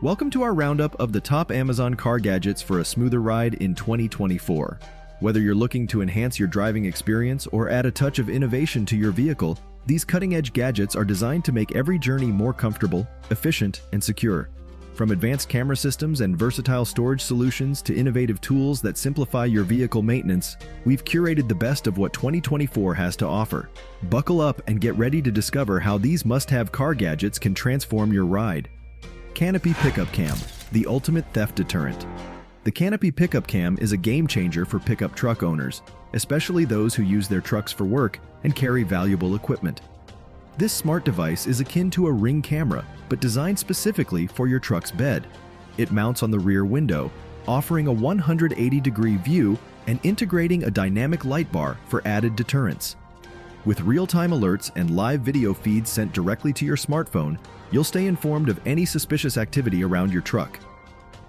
Welcome to our roundup of the top Amazon car gadgets for a smoother ride in 2024. Whether you're looking to enhance your driving experience or add a touch of innovation to your vehicle, these cutting-edge gadgets are designed to make every journey more comfortable, efficient, and secure. From advanced camera systems and versatile storage solutions to innovative tools that simplify your vehicle maintenance, we've curated the best of what 2024 has to offer. Buckle up and get ready to discover how these must-have car gadgets can transform your ride. Canopy Pickup Cam, the ultimate theft deterrent. The Canopy Pickup Cam is a game changer for pickup truck owners, especially those who use their trucks for work and carry valuable equipment. This smart device is akin to a Ring camera, but designed specifically for your truck's bed. It mounts on the rear window, offering a 180-degree view and integrating a dynamic light bar for added deterrence. With real-time alerts and live video feeds sent directly to your smartphone, you'll stay informed of any suspicious activity around your truck.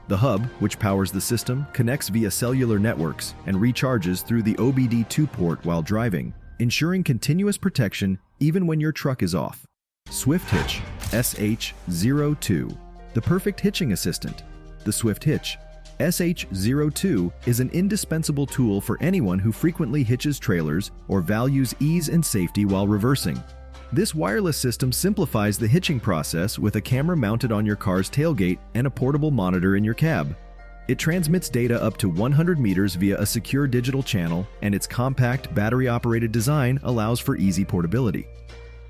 The hub, which powers the system, connects via cellular networks and recharges through the OBD2 port while driving, ensuring continuous protection even when your truck is off. Swift Hitch SH02, the perfect hitching assistant. The Swift Hitch SH02 is an indispensable tool for anyone who frequently hitches trailers or values ease and safety while reversing. This wireless system simplifies the hitching process with a camera mounted on your car's tailgate and a portable monitor in your cab. It transmits data up to 100 meters via a secure digital channel, and its compact, battery-operated design allows for easy portability.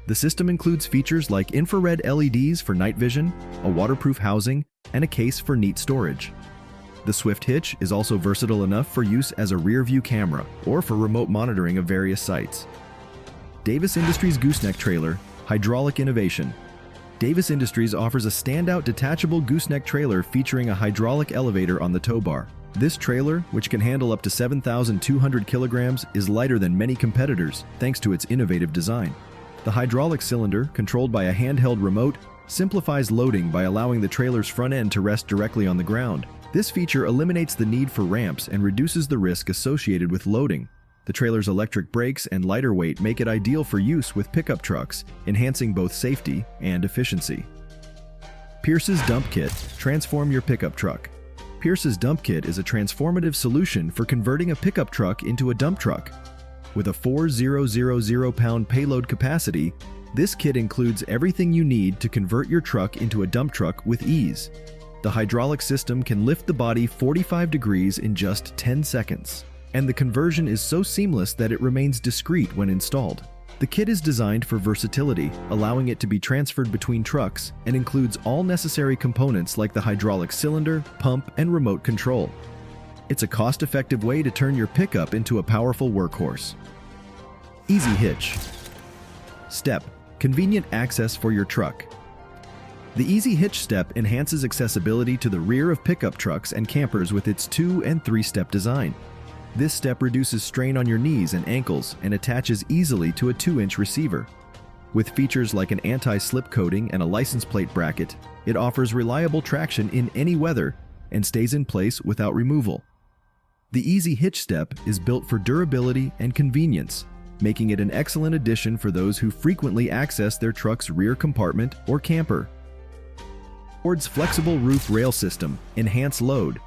The system includes features like infrared LEDs for night vision, a waterproof housing, and a case for neat storage. The Swift Hitch is also versatile enough for use as a rear-view camera or for remote monitoring of various sites. Davis Industries Gooseneck Trailer, Hydraulic Innovation. Davis Industries offers a standout detachable gooseneck trailer featuring a hydraulic elevator on the tow bar. This trailer, which can handle up to 7,200 kilograms, is lighter than many competitors thanks to its innovative design. The hydraulic cylinder, controlled by a handheld remote, simplifies loading by allowing the trailer's front end to rest directly on the ground. This feature eliminates the need for ramps and reduces the risk associated with loading. The trailer's electric brakes and lighter weight make it ideal for use with pickup trucks, enhancing both safety and efficiency. Pierce's Dump Kit. Transform your pickup truck. Pierce's Dump Kit is a transformative solution for converting a pickup truck into a dump truck. With a 4,000-pound payload capacity, this kit includes everything you need to convert your truck into a dump truck with ease. The hydraulic system can lift the body 45 degrees in just 10 seconds. And the conversion is so seamless that it remains discreet when installed. The kit is designed for versatility, allowing it to be transferred between trucks, and includes all necessary components like the hydraulic cylinder, pump, and remote control. It's a cost-effective way to turn your pickup into a powerful workhorse. Easy Hitch. Step. Convenient access for your truck. The Easy Hitch step enhances accessibility to the rear of pickup trucks and campers with its 2- and 3-step design. This step reduces strain on your knees and ankles and attaches easily to a 2-inch receiver. With features like an anti-slip coating and a license plate bracket, it offers reliable traction in any weather and stays in place without removal. The Easy Hitch step is built for durability and convenience, making it an excellent addition for those who frequently access their truck's rear compartment or camper. Ford's Flexible Roof Rail System. Enhance load.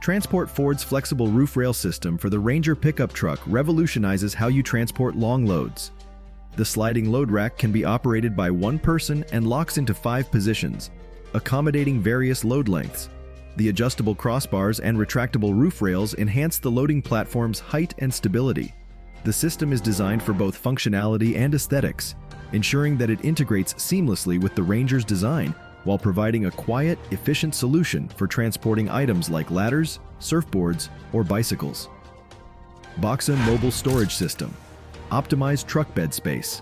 Transport Ford's flexible roof rail system for the Ranger pickup truck revolutionizes how you transport long loads. The sliding load rack can be operated by one person and locks into 5 positions, accommodating various load lengths. The adjustable crossbars and retractable roof rails enhance the loading platform's height and stability. The system is designed for both functionality and aesthetics, ensuring that it integrates seamlessly with the Ranger's design while providing a quiet, efficient solution for transporting items like ladders, surfboards, or bicycles. Boxam Mobile Storage System. Optimize truck bed space.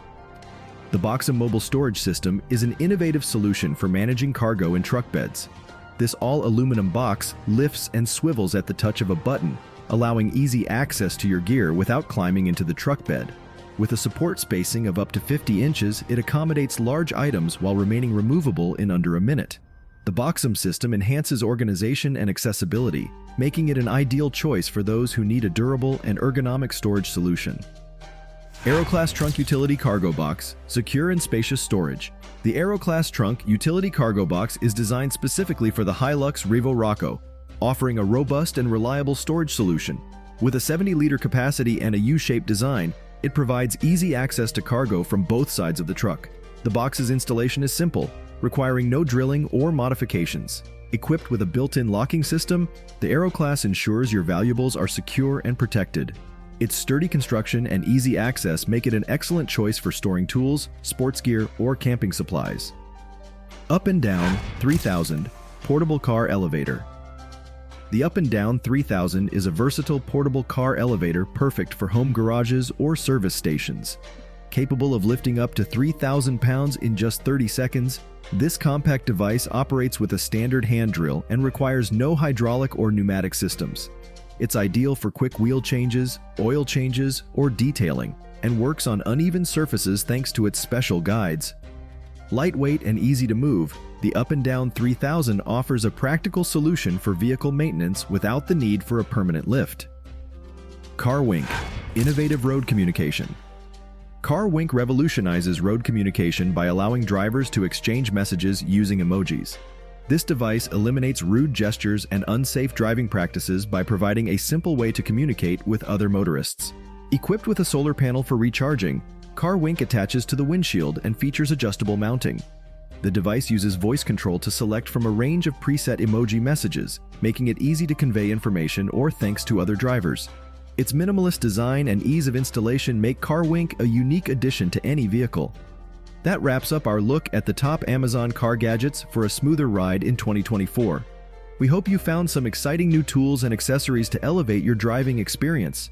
The Boxam Mobile Storage System is an innovative solution for managing cargo in truck beds. This all-aluminum box lifts and swivels at the touch of a button, allowing easy access to your gear without climbing into the truck bed. With a support spacing of up to 50 inches, it accommodates large items while remaining removable in under a minute. The Boxam system enhances organization and accessibility, making it an ideal choice for those who need a durable and ergonomic storage solution. Aeroclass Trunk Utility Cargo Box, secure and spacious storage. The Aeroclass Trunk Utility Cargo Box is designed specifically for the Hilux Revo Rocco, offering a robust and reliable storage solution. With a 70-liter capacity and a U-shaped design, it provides easy access to cargo from both sides of the truck. The box's installation is simple, requiring no drilling or modifications. Equipped with a built-in locking system, the Aeroclass ensures your valuables are secure and protected. Its sturdy construction and easy access make it an excellent choice for storing tools, sports gear, or camping supplies. Up and Down 3000 Portable Car Elevator. The Up and Down 3000 is a versatile portable car elevator perfect for home garages or service stations. Capable of lifting up to 3,000 pounds in just 30 seconds, this compact device operates with a standard hand drill and requires no hydraulic or pneumatic systems. It's ideal for quick wheel changes, oil changes, or detailing, and works on uneven surfaces thanks to its special guides. Lightweight and easy to move, the Up and Down 3000 offers a practical solution for vehicle maintenance without the need for a permanent lift. CarWink, innovative road communication. CarWink revolutionizes road communication by allowing drivers to exchange messages using emojis. This device eliminates rude gestures and unsafe driving practices by providing a simple way to communicate with other motorists. Equipped with a solar panel for recharging, CarWink attaches to the windshield and features adjustable mounting. The device uses voice control to select from a range of preset emoji messages, making it easy to convey information or thanks to other drivers. Its minimalist design and ease of installation make CarWink a unique addition to any vehicle. That wraps up our look at the top Amazon car gadgets for a smoother ride in 2024. We hope you found some exciting new tools and accessories to elevate your driving experience.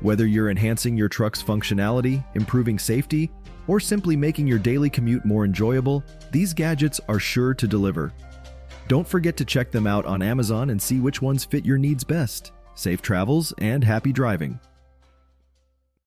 Whether you're enhancing your truck's functionality, improving safety, or simply making your daily commute more enjoyable, these gadgets are sure to deliver. Don't forget to check them out on Amazon and see which ones fit your needs best. Safe travels and happy driving.